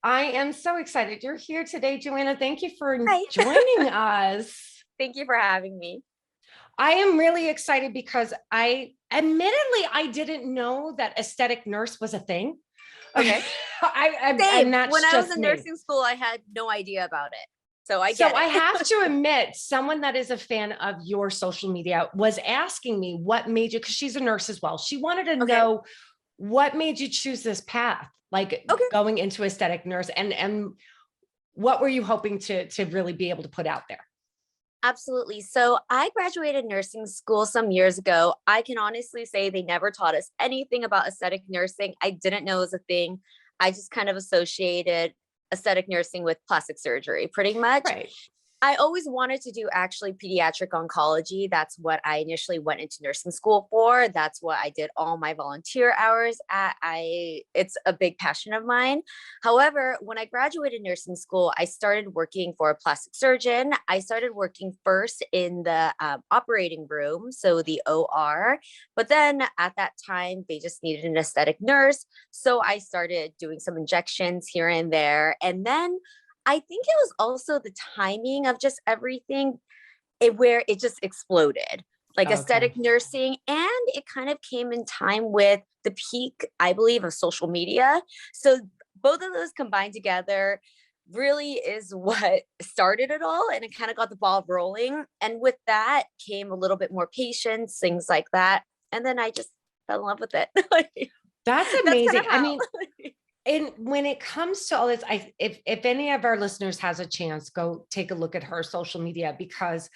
I am so excited you're here today, Joanna. Thank you for Hi. joining us. Thank you for having me. I am really excited because I didn't know that aesthetic nurse was a thing. Okay. And Same. When that's I was just in me. nursing school, I had no idea about it. So I So get I have it. to admit, someone that is a fan of your social media was asking me what made you, because she's a nurse as well. She wanted to Okay. know what made you choose this path, like Okay. going into aesthetic nurse, and what were you hoping to really be able to put out there? Absolutely. So I graduated nursing school some years ago. I can honestly say they never taught us anything about aesthetic nursing. I didn't know it was a thing. I just kind of associated aesthetic nursing with plastic surgery pretty much. Right. I always wanted to do actually pediatric oncology. That's what I initially went into nursing school for. That's what I did all my volunteer hours at. It's a big passion of mine. However, when I graduated nursing school, I started working for a plastic surgeon. I started working first in the operating room, so the OR. But then at that time, they just needed an aesthetic nurse. So I started doing some injections here and there. And then I think it was also the timing of just everything where it just exploded, like Okay. aesthetic nursing. And it kind of came in time with the peak, I believe, of social media. So both of those combined together really is what started it all. And it kind of got the ball rolling. And with that came a little bit more patience, things like that. And then I just fell in love with it. That's That's kind of amazing. I how. mean, and when it comes to all this, if any of our listeners has a chance, go take a look at her social media, because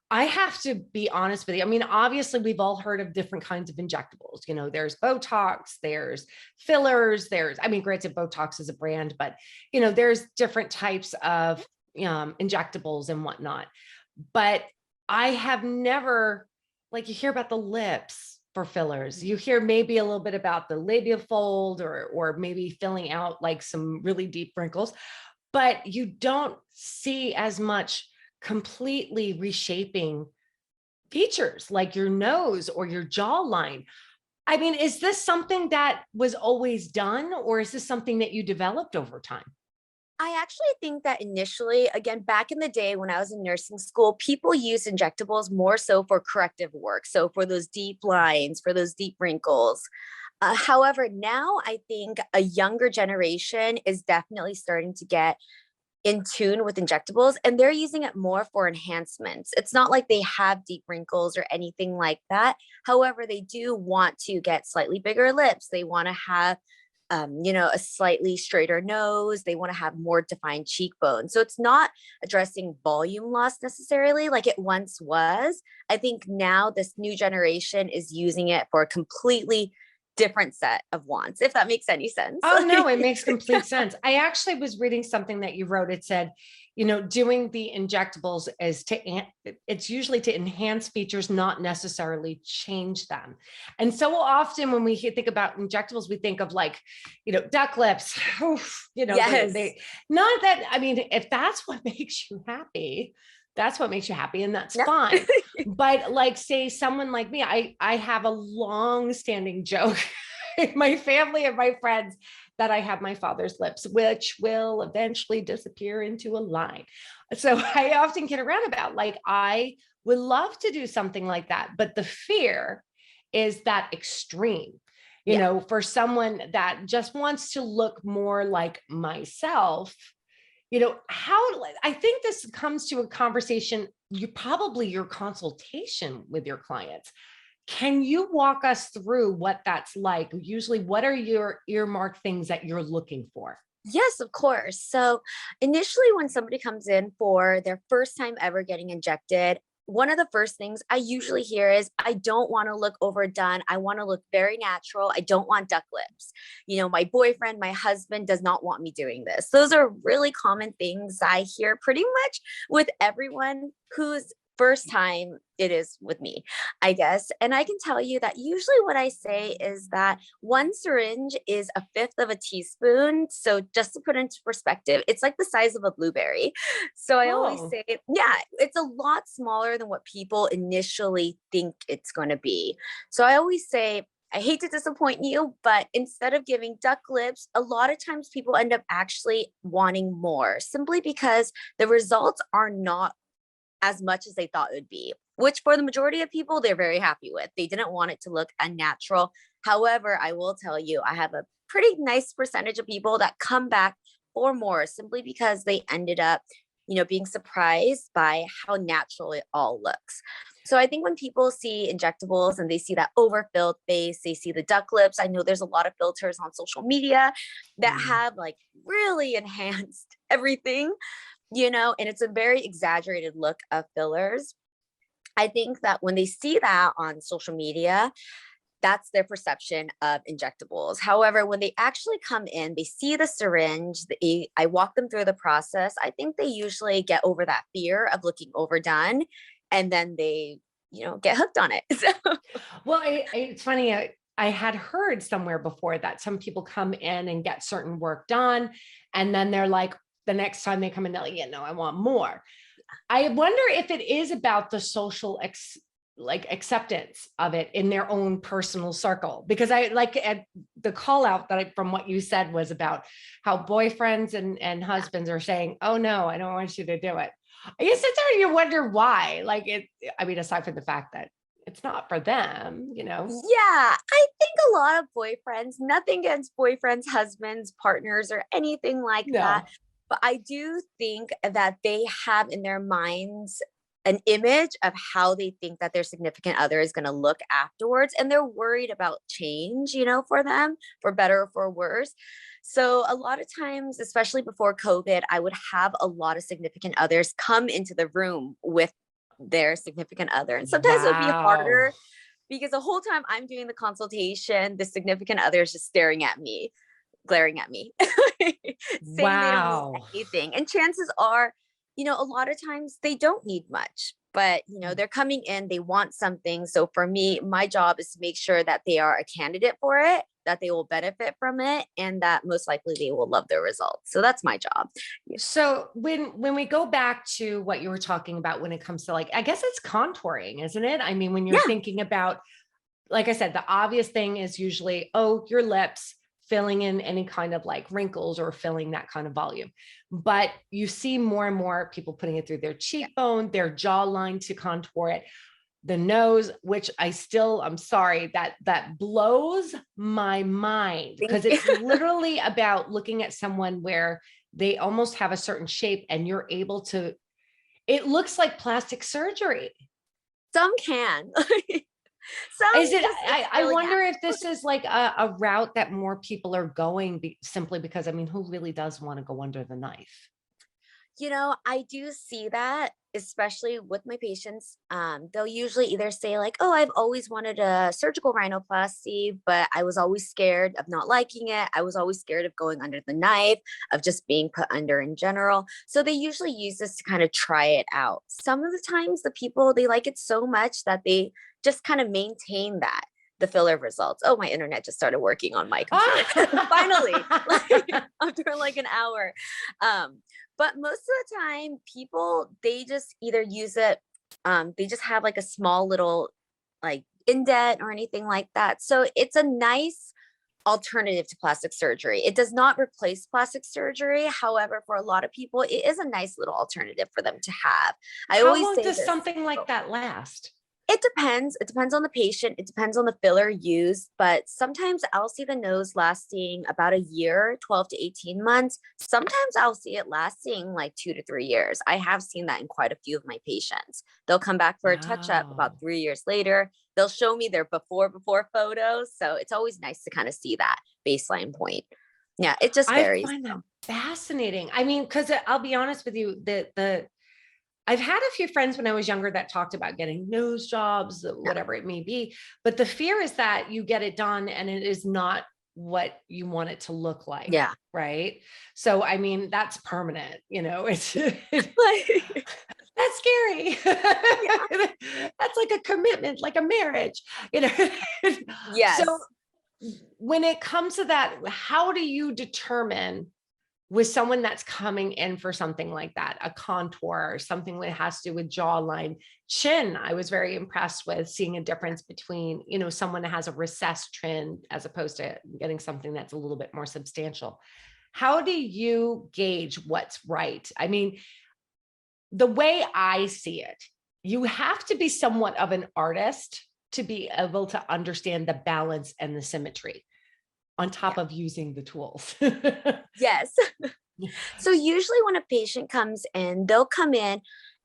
I have to be honest with you. I mean, obviously, we've all heard of different kinds of injectables. There's Botox, there's fillers, I mean, granted, Botox is a brand, but there's different types of injectables and whatnot. But I have never, like, you hear about the lips for fillers. You hear maybe a little bit about the labia fold, or maybe filling out like some really deep wrinkles, but you don't see as much completely reshaping features like your nose or your jawline. I mean, is this something that was always done, or is this something that you developed over time? I actually think that initially, again, back in the day when I was in nursing school, people used injectables more so for corrective work. So for those deep lines, for those deep wrinkles. However, now I think a younger generation is definitely starting to get in tune with injectables and they're using it more for enhancements. It's not like they have deep wrinkles or anything like that. However, they do want to get slightly bigger lips. They want to have a slightly straighter nose. They want to have more defined cheekbones. So it's not addressing volume loss necessarily like it once was. I think now this new generation is using it for a completely different set of wants, if that makes any sense. Oh, no, it makes complete sense. I actually was reading something that you wrote. It said, doing the injectables it's usually to enhance features, not necessarily change them. And so often when we think about injectables, we think of, like, duck lips. Oof, Yes. they not that, I mean, if that's what makes you happy, that's what makes you happy, and that's Yeah. fine. But, like, say someone like me, I have a long standing joke my family and my friends, that I have my father's lips, which will eventually disappear into a line. So I often get around about, like, I would love to do something like that, but the fear is that extreme. Yeah. For someone that just wants to look more like myself, how, I think this comes to a conversation, your consultation with your clients. Can you walk us through what that's like? Usually, what are your earmark things that you're looking for? Yes, of course. So initially, when somebody comes in for their first time ever getting injected, one of the first things I usually hear is, I don't want to look overdone. I want to look very natural. I don't want duck lips. My boyfriend, my husband does not want me doing this. Those are really common things I hear pretty much with everyone who's first time it is with me, I guess. And I can tell you that usually what I say is that one syringe is a fifth of a teaspoon. So just to put into perspective, it's like the size of a blueberry. So I always Oh, say, yeah, it's a lot smaller than what people initially think it's going to be. So I always say, I hate to disappoint you, but instead of giving duck lips, a lot of times people end up actually wanting more simply because the results are not as much as they thought it would be, which for the majority of people, they're very happy with. They didn't want it to look unnatural. However, I will tell you, I have a pretty nice percentage of people that come back for more simply because they ended up, being surprised by how natural it all looks. So I think when people see injectables and they see that overfilled face, they see the duck lips. I know there's a lot of filters on social media that Mm. have like really enhanced everything, and it's a very exaggerated look of fillers. I think that when they see that on social media, that's their perception of injectables. However, when they actually come in, they see the syringe, I walk them through the process. I think they usually get over that fear of looking overdone and then they, get hooked on it. So, Well, it's funny. I had heard somewhere before that some people come in and get certain work done, and then they're like, the next time they come in, they're like, yeah, no, I want more. I wonder if it is about the social like acceptance of it in their own personal circle, because I like the call out that from what you said was about how boyfriends and husbands are saying, oh no, I don't want you to do it. I guess it's there you wonder why. Like it, I mean, aside from the fact that it's not for them, you know? yeah, I think a lot of boyfriends, nothing against boyfriends, husbands, partners, or anything like that. No. But I do think that they have in their minds an image of how they think that their significant other is going to look afterwards. And they're worried about change, for them, for better or for worse. So a lot of times, especially before COVID, I would have a lot of significant others come into the room with their significant other. And sometimes it would be Wow. harder because the whole time I'm doing the consultation, the significant other is just staring at me, glaring at me, saying they don't need Wow. anything. And chances are, a lot of times they don't need much, but they're coming in, they want something. So for me, my job is to make sure that they are a candidate for it, that they will benefit from it, and that most likely they will love their results. So that's my job. Yeah. So when we go back to what you were talking about when it comes to like, I guess it's contouring, isn't it? I mean, when you're Yeah. thinking about, like I said, the obvious thing is usually, oh, your lips, filling in any kind of like wrinkles or filling that kind of volume. But you see more and more people putting it through their cheekbone, their jawline to contour it, the nose, which I'm sorry, that blows my mind Thank because you. it's literally about looking at someone where they almost have a certain shape and you're able to, it looks like plastic surgery. Some can. Some Is it, just, it's I really wonder if natural. this is like a route that more people are going simply because, I mean, who really does want to go under the knife? I do see that, especially with my patients. They'll usually either say, like, oh, I've always wanted a surgical rhinoplasty, but I was always scared of not liking it. I was always scared of going under the knife, of just being put under in general. So they usually use this to kind of try it out. Some of the times, the people, they like it so much that they just kind of maintain that. The filler results. Oh, my internet just started working on my computer. Finally, like after like an hour. Um, but most of the time, people, they just either use it, they just have like a small little like indent or anything like that. So it's a nice alternative to plastic surgery. It does not replace plastic surgery. However, for a lot of people, it is a nice little alternative for them to have. I How always long say does this. something like that last? It depends. It depends on the patient. It depends on the filler used, but sometimes I'll see the nose lasting about a year, 12 to 18 months. Sometimes I'll see it lasting like 2 to 3 years. I have seen that in quite a few of my patients. They'll come back for a touch up about Wow. 3 years later. They'll show me their before photos. So it's always nice to kind of see that baseline point. Yeah, it just I varies. find that fascinating. I mean, because I'll be honest with you, the I've had a few friends when I was younger that talked about getting nose jobs, Yeah. whatever it may be. But the fear is that you get it done and it is not what you want it to look like. Yeah. Right. So, I mean, that's permanent, it's that's Like, scary. yeah. That's like a commitment, like a marriage, you know. So Yes. when it comes to that, how do you determine with someone that's coming in for something like that, a contour or something that has to do with jawline, chin, I was very impressed with seeing a difference between, someone that has a recessed chin as opposed to getting something that's a little bit more substantial. How do you gauge what's right? I mean, the way I see it, you have to be somewhat of an artist to be able to understand the balance and the symmetry on top Yeah. of using the tools. Yes. So usually when a patient comes in, they'll come in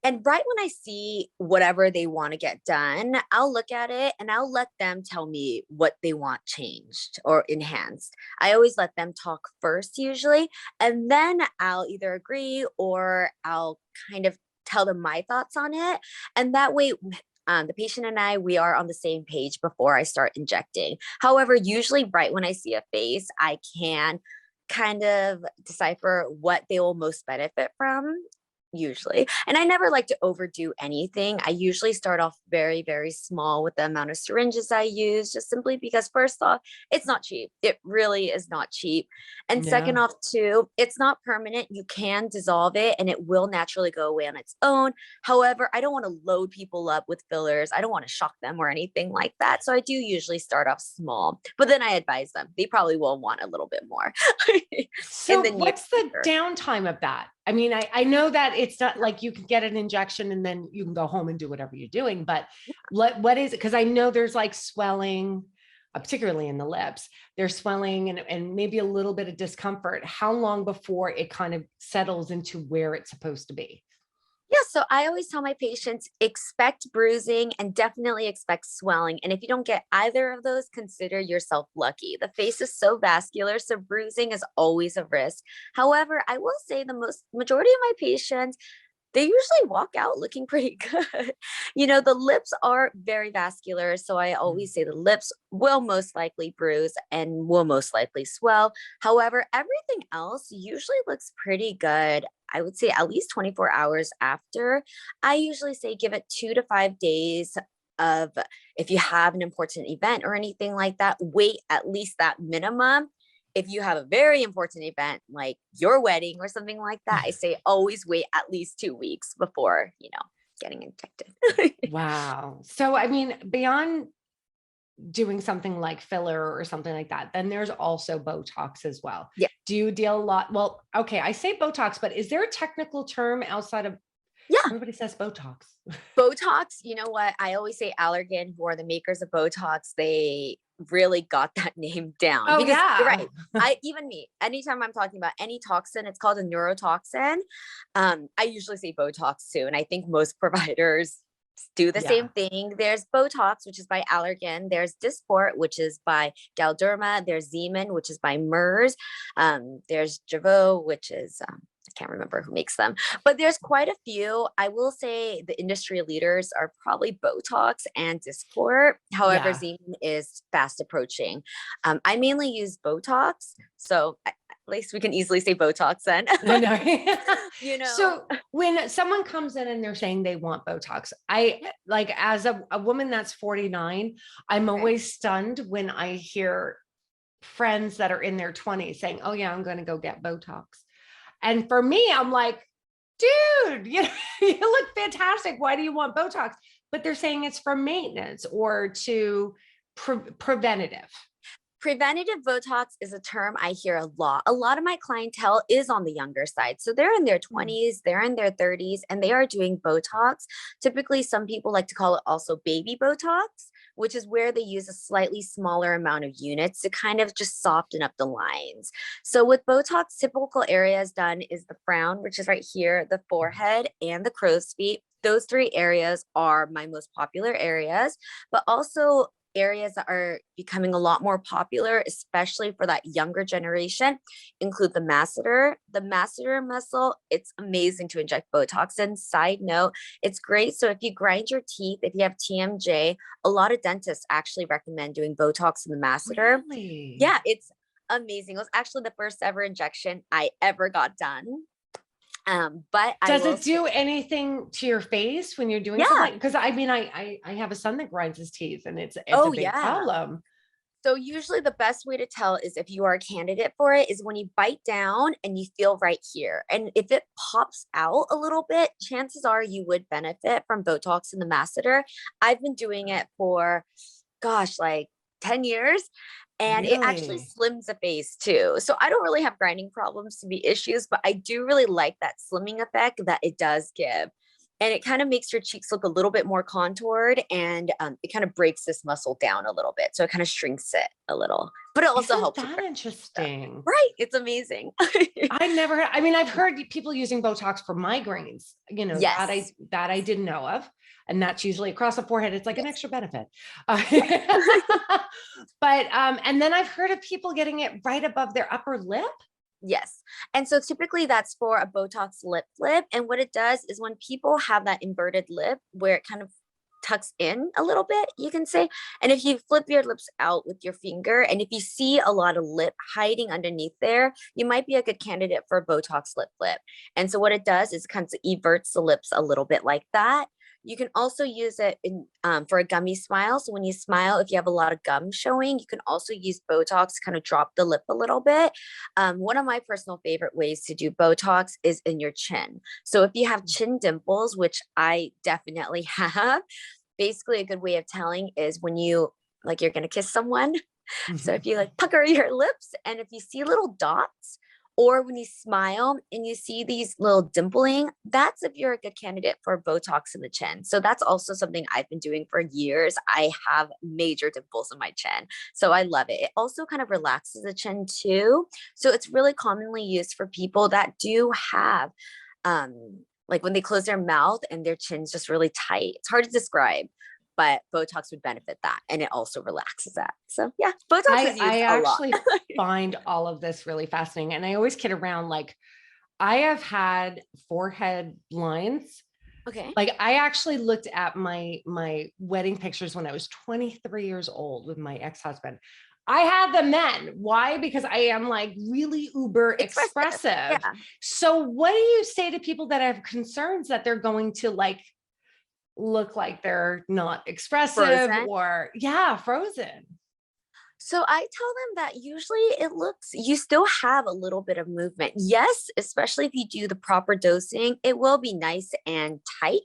and right when I see whatever they want to get done, I'll look at it and I'll let them tell me what they want changed or enhanced. I always let them talk first usually, and then I'll either agree or I'll kind of tell them my thoughts on it. And that way, the patient and I, we are on the same page before I start injecting. However, usually right when I see a face, I can kind of decipher what they will most benefit from usually. And I never like to overdo anything. I usually start off very, very small with the amount of syringes I use, just simply because first off, it's not cheap. It really is not cheap. And second Yeah. off, too, it's not permanent. You can dissolve it and it will naturally go away on its own. However, I don't want to load people up with fillers. I don't want to shock them or anything like that. So I do usually start off small, but then I advise them. They probably will want a little bit more in So the near what's the future. downtime of that? I mean, I know that it's not like you can get an injection and then you can go home and do whatever you're doing, but what is it? Because I know there's like swelling, particularly in the lips, there's swelling and maybe a little bit of discomfort. How long before it kind of settles into where it's supposed to be? Yeah, so I always tell my patients expect bruising and definitely expect swelling. And if you don't get either of those, consider yourself lucky. The face is so vascular, so bruising is always a risk. However, I will say the most majority of my patients, they usually walk out looking pretty good. The lips are very vascular. So I Mm. always say the lips will most likely bruise and will most likely swell. However, everything else usually looks pretty good. I would say at least 24 hours after. I usually say give it 2 to 5 days of if you have an important event or anything like that, wait at least that minimum. If you have a very important event like your wedding or something like that, I say always wait at least 2 weeks before, getting injected. Wow. So, I mean, beyond doing something like filler or something like that, then there's also Botox as well. Yeah. Do you deal a lot? Well, okay, I say Botox, but is there a technical term outside of Yeah. everybody says Botox? Botox, you know what? I always say Allergan, who are the makers of Botox, they really got that name down Oh because you're yeah. right. Even me, anytime I'm talking about any toxin, it's called a neurotoxin. I usually say Botox too. And I think most providers do the Yeah. same thing. There's Botox, which is by Allergan. There's Dysport, which is by Galderma. There's Zeman, which is by Mers. There's Jeuveau, which is I can't remember who makes them, but there's quite a few. I will say the industry leaders are probably Botox and Dysport. However, Yeah. Zeman is fast approaching. I mainly use Botox, so at least we can easily say Botox then. I know. you know, So when someone comes in and they're saying they want Botox, I yeah, like as a woman that's 49, I'm okay. always stunned when I hear friends that are in their 20s saying, "Oh yeah, I'm going to go get Botox." And for me, I'm like, dude, you look fantastic. Why do you want Botox? But they're saying it's for maintenance or to preventative. Preventative Botox is a term I hear a lot. A lot of my clientele is on the younger side. So they're in their Mm. 20s, they're in their 30s, and they are doing Botox. Typically, some people like to call it also baby Botox, which is where they use a slightly smaller amount of units to kind of just soften up the lines. So with Botox, typical areas done is the frown, which is right here, the forehead, and the crow's feet. Those three areas are my most popular areas, but also areas that are becoming a lot more popular, especially for that younger generation, include the masseter. The masseter muscle, it's amazing to inject Botox in. Side note, it's great. So if you grind your teeth, if you have TMJ, a lot of dentists actually recommend doing Botox in the masseter. Really? Yeah, it's amazing. It was actually the first ever injection I ever got done. But I Does will it say, do anything to your face when you're doing yeah. something? Because I mean, I have a son that grinds his teeth and it's a Oh, big yeah. problem. So usually the best way to tell is if you are a candidate for it is when you bite down and you feel right here. And if it pops out a little bit, chances are you would benefit from Botox in the masseter. I've been doing it for, gosh, like 10 years. And it actually Really? slims the face too. So I don't really have grinding problems to be issues, but I do really like that slimming effect that it does give. And it kind of makes your cheeks look a little bit more contoured, and it kind of breaks this muscle down a little bit. So it kind of shrinks it a little, but it also Isn't helps with that stuff. interesting? Right. It's amazing. I never I mean, I've heard people using Botox for migraines, Yes. that I didn't know of. And that's usually across the forehead. It's like an Yes. extra benefit. Yeah. But and then I've heard of people getting it right above their upper lip. Yes. And so typically that's for a Botox lip flip. And what it does is when people have that inverted lip where it kind of tucks in a little bit, you can say. And if you flip your lips out with your finger, and if you see a lot of lip hiding underneath there, you might be a good candidate for a Botox lip flip. And so what it does is kind of everts the lips a little bit like that. You can also use it for a gummy smile. So when you smile, if you have a lot of gum showing, you can also use Botox to kind of drop the lip a little bit. One of my personal favorite ways to do Botox is in your chin. So if you have chin dimples, which I definitely have, basically a good way of telling is when you like you're going to kiss someone. So if you like pucker your lips and if you see little dots, or when you smile and you see these little dimpling, that's if you're a good candidate for Botox in the chin. So that's also something I've been doing for years. I have major dimples in my chin. So I love it. It also kind of relaxes the chin too. So it's really commonly used for people that do have like when they close their mouth and their chin's just really tight. It's hard to describe, but Botox would benefit that, and it also relaxes that. So yeah, Botox is I used a lot. actually find all of this really fascinating. And I always kid around like I have had forehead lines. Okay. Like I actually looked at my wedding pictures when I was 23 years old with my ex-husband. I had them then. Why? Because I am like really uber Expressive. expressive. Yeah. So what do you say to people that have concerns that they're going to like look like they're not expressive Frozen. or yeah, frozen? So I tell them that usually it looks, you still have a little bit of movement. Yes, especially if you do the proper dosing, it will be nice and tight.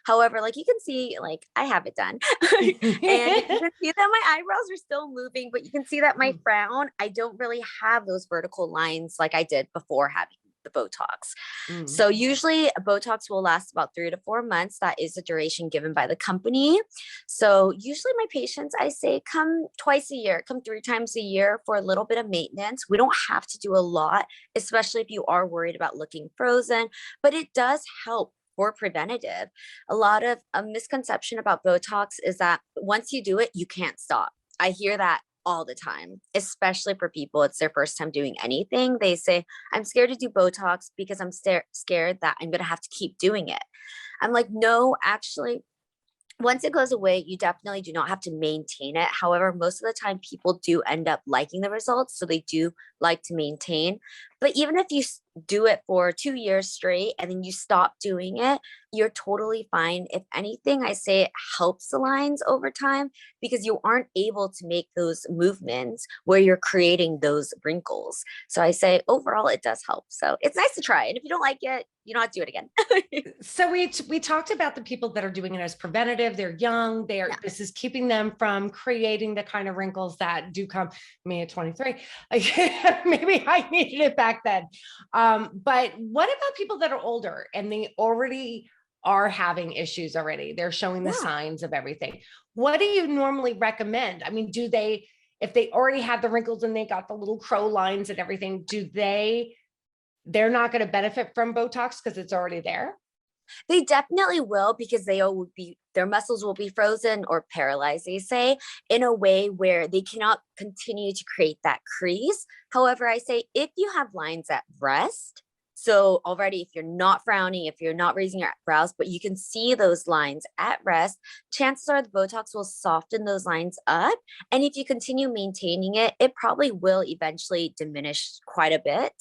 However, like you can see, like I have it done. And you can see that my eyebrows are still moving, but you can see that my frown, I don't really have those vertical lines like I did before having the Botox. Mm. So usually Botox will last about 3 to 4 months. That is the duration given by the company. So usually my patients, I say, come twice a year, come 3 times a year for a little bit of maintenance. We don't have to do a lot, especially if you are worried about looking frozen, but it does help for preventative. A lot of a misconception about Botox is that once you do it, you can't stop. I hear that all the time, especially for people it's their first time doing anything. They say, I'm scared to do Botox because I'm scared that I'm going to have to keep doing it. I'm like, no, actually, once it goes away, you definitely do not have to maintain it. However, most of the time people do end up liking the results. So they do like to maintain. But even if you do it for 2 years straight and then you stop doing it, you're totally fine. If anything, I say it helps the lines over time because you aren't able to make those movements where you're creating those wrinkles. So I say overall, it does help. So it's nice to try. And if you don't like it, you don't have to do it again. So we talked about the people that are doing it as preventative. They're young. Yeah. This is keeping them from creating the kind of wrinkles that do come me at 23. Like maybe I needed it back then. But what about people that are older and they already are having issues already? They're showing the Yeah. signs of everything. What do you normally recommend? I mean, do they, if they already have the wrinkles and they got the little crow lines and everything, they're not going to benefit from Botox because it's already there? They definitely will because they will be their muscles will be frozen or paralyzed, they say, in a way where they cannot continue to create that crease. However, I say if you have lines at rest, so already if you're not frowning, if you're not raising your brows, but you can see those lines at rest, chances are the Botox will soften those lines up. And if you continue maintaining it, it probably will eventually diminish quite a bit.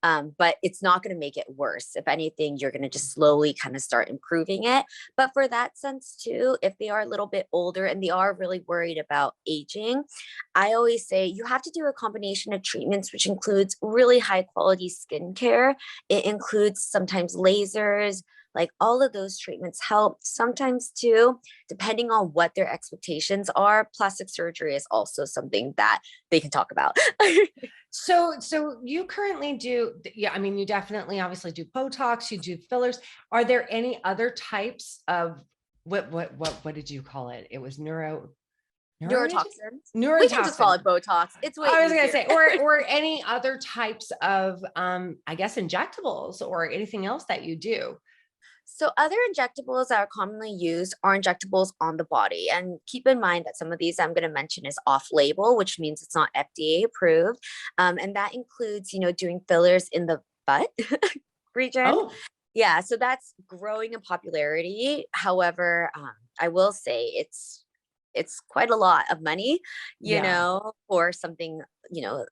But it's not going to make it worse. If anything, you're going to just slowly kind of start improving it. But for that sense too, if they are a little bit older and they are really worried about aging, I always say you have to do a combination of treatments, which includes really high quality skincare. It includes sometimes lasers, like all of those treatments help. Sometimes too, depending on what their expectations are, plastic surgery is also something that they can talk about. So you currently do, yeah, I mean, you definitely obviously do Botox, you do fillers. Are there any other types of what did you call it? It was neuroimaging? Neurotoxins. We can just call Neurotoxin. it Botox. It's way I was gonna easier. say, or any other types of I guess injectables or anything else that you do. So other injectables that are commonly used are injectables on the body. And keep in mind that some of these I'm going to mention is off label, which means it's not FDA approved. And that includes, doing fillers in the butt region. Oh, Yeah, so that's growing in popularity. However, I will say it's quite a lot of money, yeah. for something,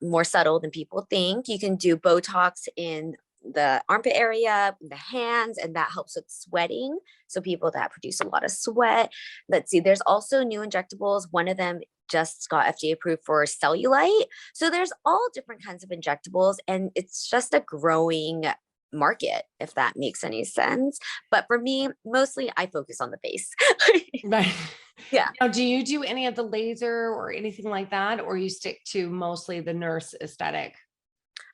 more subtle than people think. You can do Botox in the armpit area, the hands, and that helps with sweating. So people that produce a lot of sweat. Let's see, there's also new injectables. One of them just got FDA approved for cellulite. So there's all different kinds of injectables, and it's just a growing market, if that makes any sense. But for me, mostly I focus on the face. Right. Yeah. Now, do you do any of the laser or anything like that, or you stick to mostly the nurse aesthetic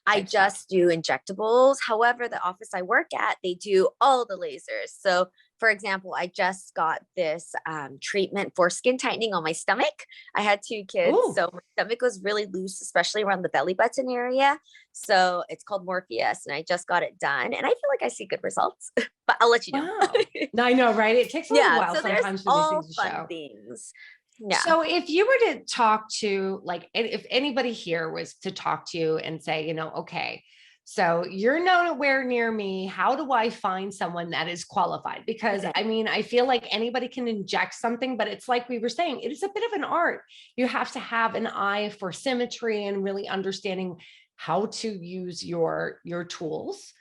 I type stuff? just do injectables. However, the office I work at, they do all the lasers. So, for example, I just got this treatment for skin tightening on my stomach. I had two kids, Oh, so my stomach was really loose, especially around the belly button area. So it's called Morpheus, and I just got it done, and I feel like I see good results. But I'll let you know. wow. I know, right? It takes a little Yeah. while So there's sometimes for these all things to fun show. things. Yeah. So if you were to talk to like, if anybody here was to talk to you and say, okay, so you're nowhere near me. How do I find someone that is qualified? Because Okay. I mean, I feel like anybody can inject something, but it's like we were saying, it is a bit of an art. You have to have an eye for symmetry and really understanding how to use your tools,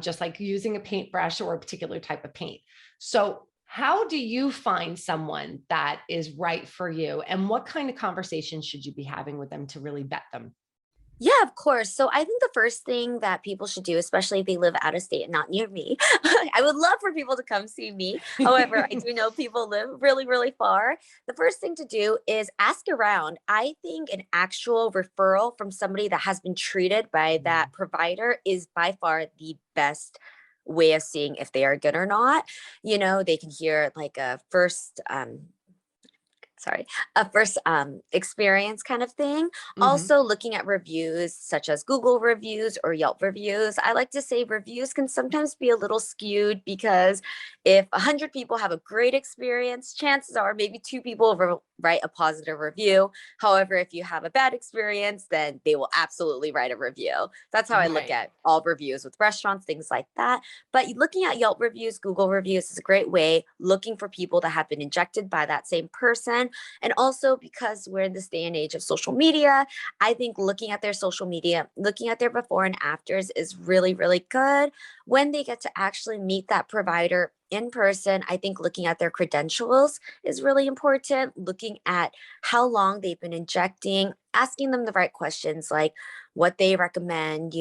just like using a paintbrush or a particular type of paint. So how do you find someone that is right for you? And what kind of conversations should you be having with them to really vet them? Yeah, of course. So I think the first thing that people should do, especially if they live out of state and not near me, I would love for people to come see me. However, I do know people live really, really far. The first thing to do is ask around. I think an actual referral from somebody that has been treated by that provider is by far the best way of seeing if they are good or not. They can hear like a first experience kind of thing. Mhm. Also looking at reviews such as Google reviews or Yelp reviews. I like to say reviews can sometimes be a little skewed because if 100 people have a great experience, chances are maybe two people will write a positive review. However, if you have a bad experience, then they will absolutely write a review. That's how I look Right. at all reviews with restaurants, things like that. But looking at Yelp reviews, Google reviews is a great way, looking for people that have been injected by that same person. And also because we're in this day and age of social media, I think looking at their social media, looking at their before and afters is really, really good. When they get to actually meet that provider in person, I think looking at their credentials is really important. Looking at how long they've been injecting, asking them the right questions like what they recommend,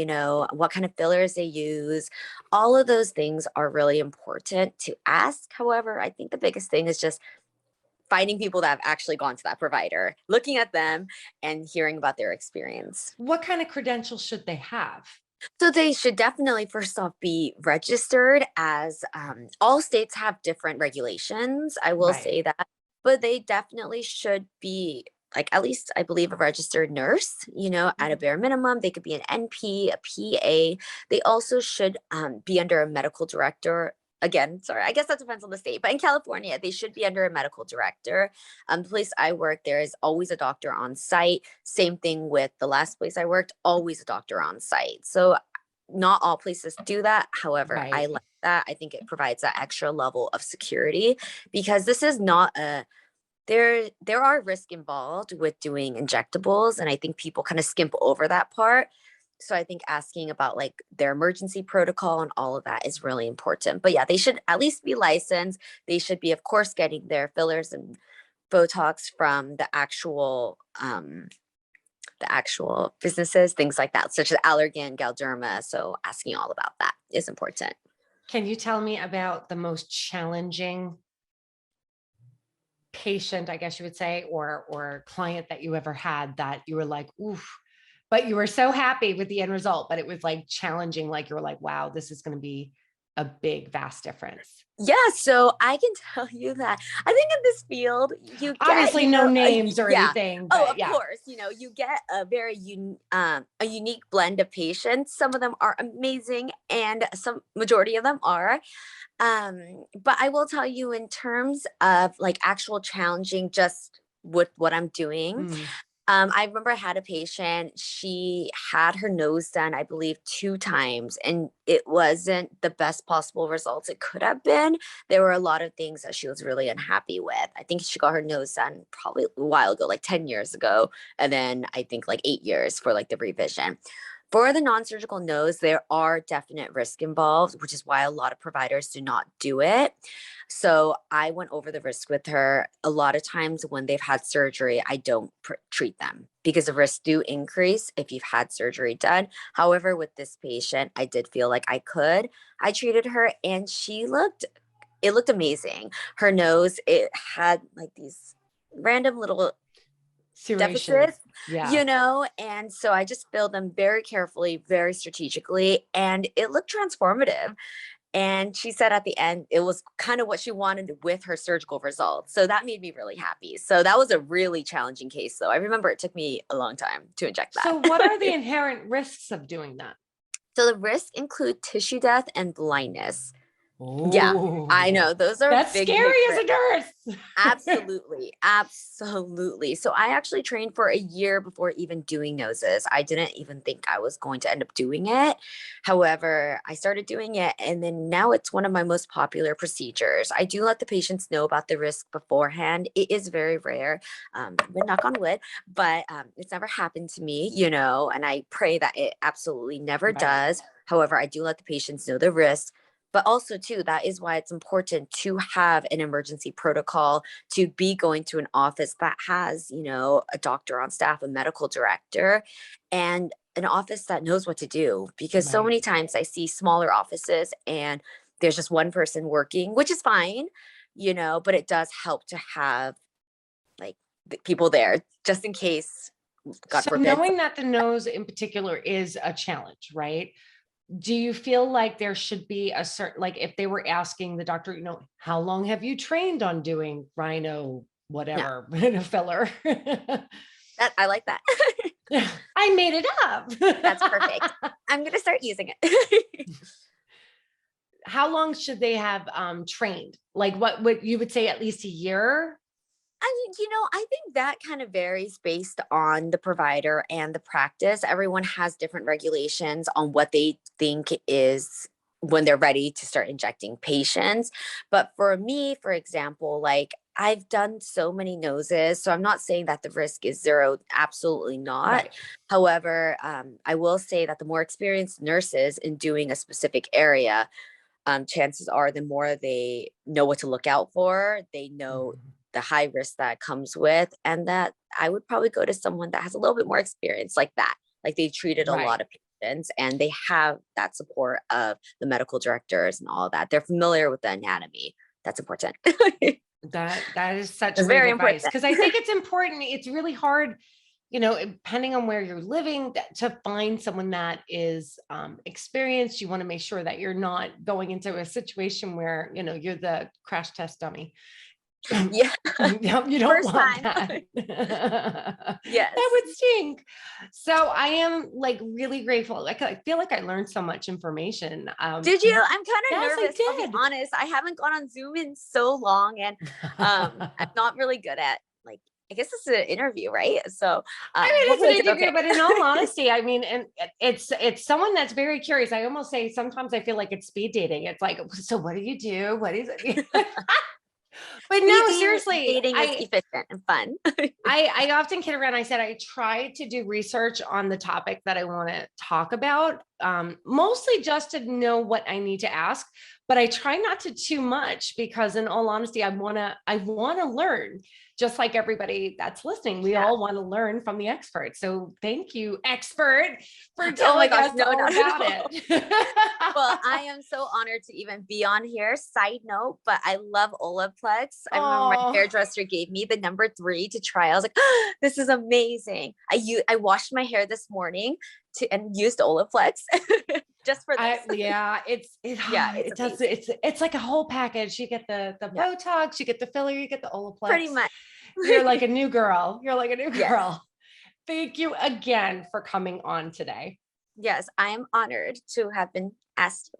what kind of fillers they use. All of those things are really important to ask. However, I think the biggest thing is just finding people that have actually gone to that provider, looking at them and hearing about their experience. What kind of credentials should they have? So they should definitely first off be registered as all states have different regulations. I will Right. say that, but they definitely should be like at least I believe a registered nurse, at a Mhm. bare minimum. They could be an NP, a PA. They also should be under a medical director. Again, sorry, I guess that depends on the state, but in California, they should be under a medical director. The place I work, there is always a doctor on site. Same thing with the last place I worked, always a doctor on site. So not all places do that. However, I Right. like that. I think it provides that extra level of security because this is not a there are risks involved with doing injectables, and I think people kind of skimp over that part. So I think asking about like their emergency protocol and all of that is really important. But yeah, they should at least be licensed. They should be, of course, getting their fillers and Botox from the actual businesses, things like that, such as Allergan, Galderma. So asking all about that is important. Can you tell me about the most challenging patient, I guess you would say, or client that you ever had that you were like, oof, but you were so happy with the end result, but it was like challenging, like you were like, wow, this is going to be a big, vast difference. Yeah, so I can tell you that I think in this field you get, Obviously, no names or yeah. anything, Oh, but of yeah. course, you get a very a unique blend of patients. Some of them are amazing, and some majority of them are. But I will tell you in terms of like actual challenging, just with what I'm doing. Mm, I remember I had a patient, she had her nose done, I believe, 2 times, and it wasn't the best possible results it could have been. There were a lot of things that she was really unhappy with. I think she got her nose done probably a while ago, like 10 years ago, and then I think like 8 years for like the revision. For the non-surgical nose, there are definite risk involved, which is why a lot of providers do not do it. So I went over the risk with her. A lot of times when they've had surgery, I don't treat them because the risks do increase if you've had surgery done. However, with this patient, I did feel like I could. I treated her and it looked amazing. Her nose, it had like these random little serrations. deficits, Yeah. and so I just filled them very carefully, very strategically, and it looked transformative. And she said at the end, it was kind of what she wanted with her surgical results. So that made me really happy. So that was a really challenging case, though. I remember it took me a long time to inject So that. what are the inherent risks of doing that? So the risks include tissue death and blindness. Yeah, I Oh, know. Those are that's big, scary big as risks. a nurse. Absolutely. Absolutely. So I actually trained for a year before even doing noses. I didn't even think I was going to end up doing it. However, I started doing it and then now it's one of my most popular procedures. I do let the patients know about the risk beforehand. It is very rare, but knock on wood, but it's never happened to me, and I pray that it absolutely never Right. does. However, I do let the patients know the risk. But also, too, that is why it's important to have an emergency protocol, to be going to an office that has, a doctor on staff, a medical director, and an office that knows what to do. Because so Right. many times I see smaller offices and there's just one person working, which is fine, but it does help to have like people there just in case, God So forbid. knowing that the nose in particular is a challenge, right? Do you feel like there should be a certain, like if they were asking the doctor, how long have you trained on doing rhino, No, whatever, rhino filler? that I like that. I made it That's perfect. up. I'm going to start using it. How long should they have trained? Like what would you would say at least a year? I mean, I think that kind of varies based on the provider and the practice. Everyone has different regulations on what they think is when they're ready to start injecting patients. But for me, for example, like I've done so many noses, so I'm not saying that the risk is zero, absolutely not. Right. However, I will say that the more experienced nurses in doing a specific area, chances are the more they know what to look out for, they know Mhm. the high risk that comes with, and that I would probably go to someone that has a little bit more experience like that. Like they treated a Right. lot of patients and they have that support of the medical directors and all that. They're familiar with the anatomy. That's important. It's That is such great very advice important. because I think it's important. It's really hard, depending on where you're living, to find someone that is experienced. You want to make sure that you're not going into a situation where you're the crash test dummy. Yeah. You don't First want time. that. That Yes. would stink. So I am like really grateful. Like I feel like I learned so much information. Did you? I'm kind of Yes, nervous. I'll be I honest. I haven't gone on Zoom in so long, and I'm did. not really good at like. I guess it's an interview, right? So I mean, hopefully I it's did an interview, okay. but in all honesty, I mean, and it's someone that's very curious. I almost say sometimes I feel like it's speed dating. It's like, so what do you do? What is it? But no, seriously, dating is efficient and fun. I often kid around. I said I try to do research on the topic that I want to talk about, mostly just to know what I need to ask. But I try not to too much because, in all honesty, I wanna learn. Just like everybody that's listening, we Yeah. all want to learn from the expert. So thank you, expert, for Oh my telling gosh, us no, all no, about no. it. Well, I am so honored to even be on here. Side note, but I love Olaplex. I remember my Oh, hairdresser gave me the number 3 to try. I was like, this is amazing. I washed my hair this morning and used Olaplex just for this. yeah, Yeah, it's it does, amazing. it's like a whole package. You get the Yeah, Botox, you get the filler, you get the Olaplex. pretty much. You're like a new girl. You're like a new Yes. girl. Thank you again for coming on today. Yes, I am honored to have been asked.